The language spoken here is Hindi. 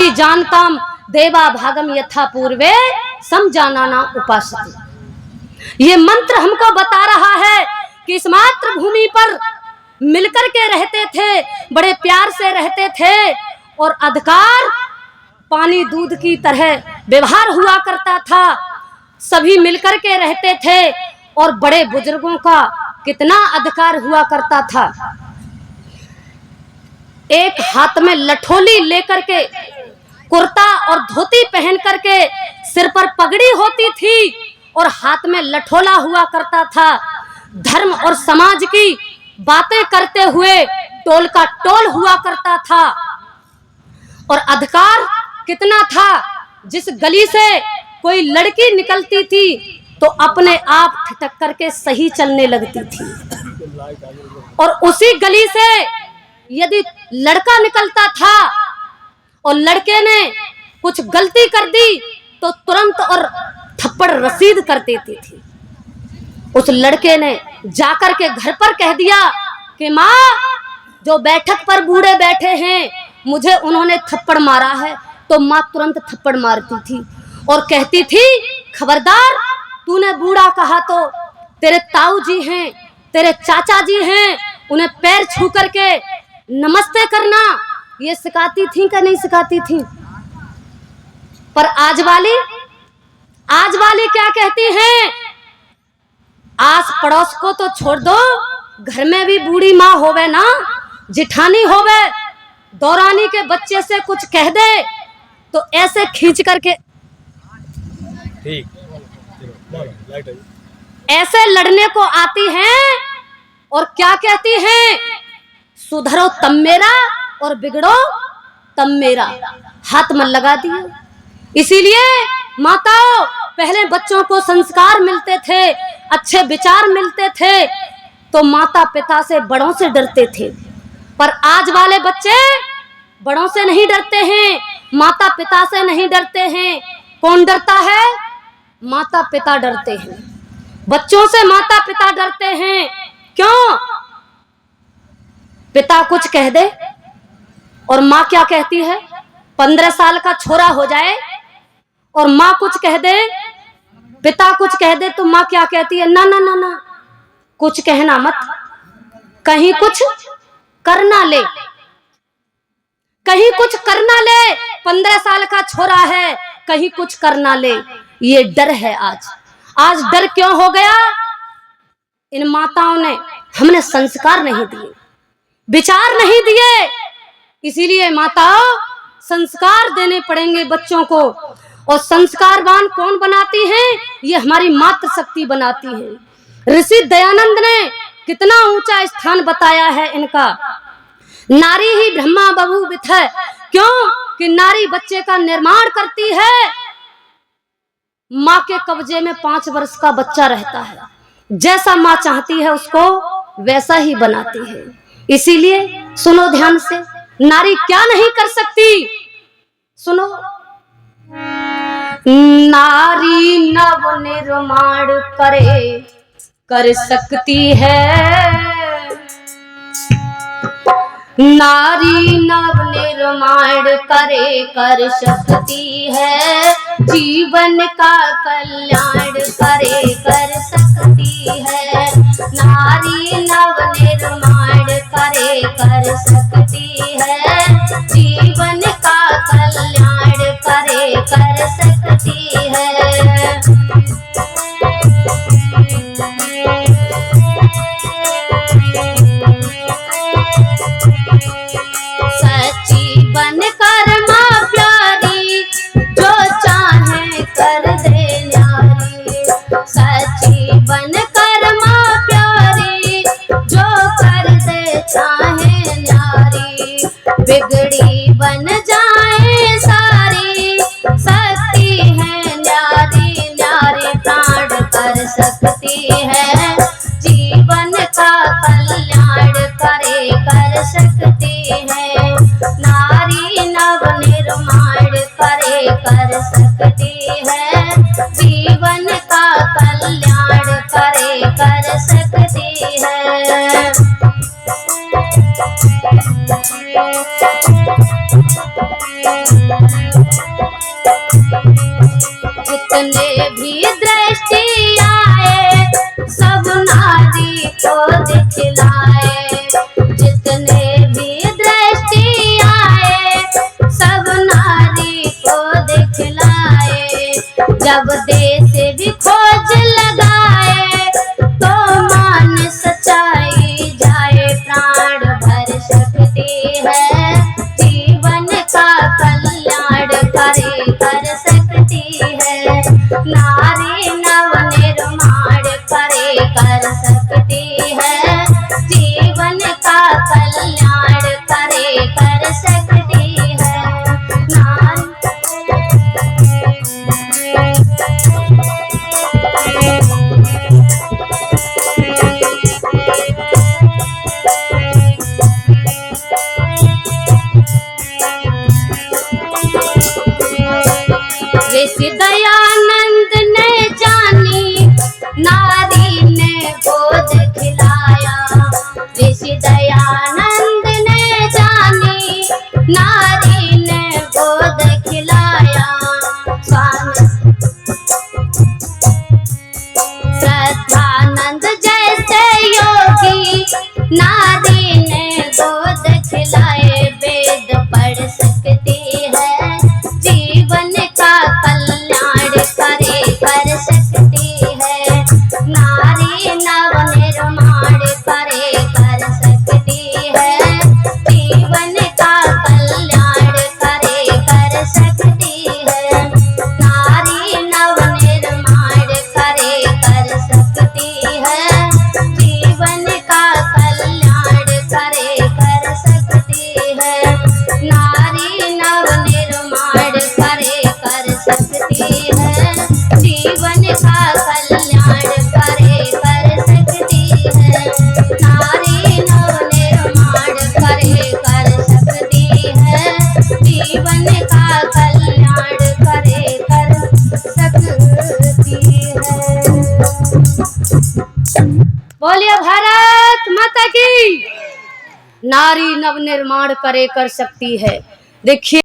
ही जानताम देवा भागम यथा पूर्वे समजानाना उपासते। ये मंत्र हमको बता रहा है कि इस मातृभूमि पर मिलकर के रहते थे, बड़े प्यार से रहते थे और अधिकार पानी दूध की तरह व्यवहार हुआ करता था। सभी मिलकर के रहते थे और बड़े बुजुर्गों का कितना अधिकार हुआ करता था। एक हाथ में लठोली लेकर के, कुर्ता और धोती पहन करके, सिर पर पगड़ी होती थी और हाथ में लठोला हुआ करता था। धर्म और समाज की बातें करते हुए टोल का टोल हुआ करता था। और अधिकार कितना था, जिस गली से कोई लड़की निकलती थी तो अपने आप ठिठक करके सही चलने लगती थी, और उसी गली से यदि लड़का निकलता था और लड़के ने कुछ गलती कर दी तो तुरंत और थप्पड़ रसीद कर देती थी। उस लड़के ने जाकर के घर पर कह दिया कि माँ, जो बैठक पर बूढ़े बैठे हैं मुझे उन्होंने थप्पड़ मारा है, तो माँ तुरंत थप्पड़ मारती थी और कहती थी, खबरदार, तूने बूढ़ा कहा तो तेरे ताऊ जी हैं, तेरे चाचा जी हैं, उन्हें पैर छू करके नमस्ते करना। ये सिखाती थी कि नहीं सिखाती थी? पर आज वाली क्या कहती हैं? आस पड़ोस को तो छोड़ दो, घर में भी बूढ़ी माँ होवे ना, जिठानी होवे, दौरानी के बच्चे से कुछ कह दे तो ऐसे खींच करके ऐसे लड़ने को आती हैं और क्या कहती हैं? सुधरो तब मेरा और बिगड़ो तब मेरा। हाथ में लगा दिया। इसीलिए माताओं, पहले बच्चों को संस्कार मिलते थे, अच्छे विचार मिलते थे तो माता पिता से, बड़ों से डरते थे। पर आज वाले बच्चे बड़ों से नहीं डरते हैं, माता पिता से नहीं डरते हैं। कौन डरता है? माता पिता डरते हैं। बच्चों से माता पिता डरते हैं। क्यों? पिता कुछ कह दे और माँ क्या कहती है? 15 साल का छोरा हो जाए और माँ कुछ कह दे, पिता कुछ कह दे तो माँ क्या कहती है? ना ना ना ना, कुछ कहना मत, कहीं कुछ करना ले, कहीं कुछ करना ले। 15 साल का छोरा है, कहीं कुछ करना ले। ये डर है आज डर क्यों हो गया? इन माताओं ने, हमने संस्कार नहीं दिए, विचार नहीं दिए। इसीलिए माताओं, संस्कार देने पड़ेंगे बच्चों को। और संस्कारवान कौन बनाती हैं? ये हमारी मातृशक्ति बनाती है। ऋषि दयानंद ने कितना ऊंचा स्थान बताया है इनका। नारी ही ब्रह्मा बभूवित है। क्यों? कि नारी बच्चे का निर्माण करती है। माँ के कब्जे में 5 वर्ष का बच्चा रहता है, जैसा माँ चाहती है उसको वैसा ही बनाती है। इसीलिए सुनो ध्यान से, नारी क्या नहीं कर सकती, सुनो। नारी नव निर्माण कर सकती है, नारी नव निर्माण कर सकती है, जीवन का कल्याण कर सकती है। नारी नव निर्माण कर सकती है, जीवन का कल्याण कर सकती है। सच्ची बनकर माँ प्यारी, जो चाहे कर दे न्यारी। सच्ची बनकर माँ प्यारी, जो कर दे चाहे न्यारी। बिगड़ी बन जाए सारी, सकती है न्यारी न्यारी प्राण कर सकती है। जीवन का कल्याण कर सकती है। नारी नव निर्माण कर सकती है, जीवन का कल्याण कर सकती है। जब देश भी खोज लगाए तो मान सच्चाई जाए, प्राण भर सकती है जीवन का कल्याण करे कर सकती है, नारी नव निर्माण करे कर सकती है, जीवन का कल्याण करे कर सकती है, नारी ऋषि दयानंद ने जानी नारी ने गोद खिलाया, ऋषि दयानंद ने जानी नारी ने गोद खिलाया, स्वामी श्रद्धानंद जैसे योगी नारी ने गोद खिलाए, वेद पढ़ सकती है जीवन का कल्याण करे कर सकती है, नारी नव निर्माण करे कर सकती है, जीवन का कल्याण करे कर सकती है, नारी नव निर्माण करे कर सकती है, जीवन का कल्याण करे कर सकती है, नारी नव निर्माण करे कर सकती है, जीवन का कल्याण करे कर सकती है, नारी नव निर्माण करे कर सकती है, जीवन का कल्याण करे कर सकती है। बोलिए भारत माता की। नारी नव निर्माण करे कर सकती है। देखिए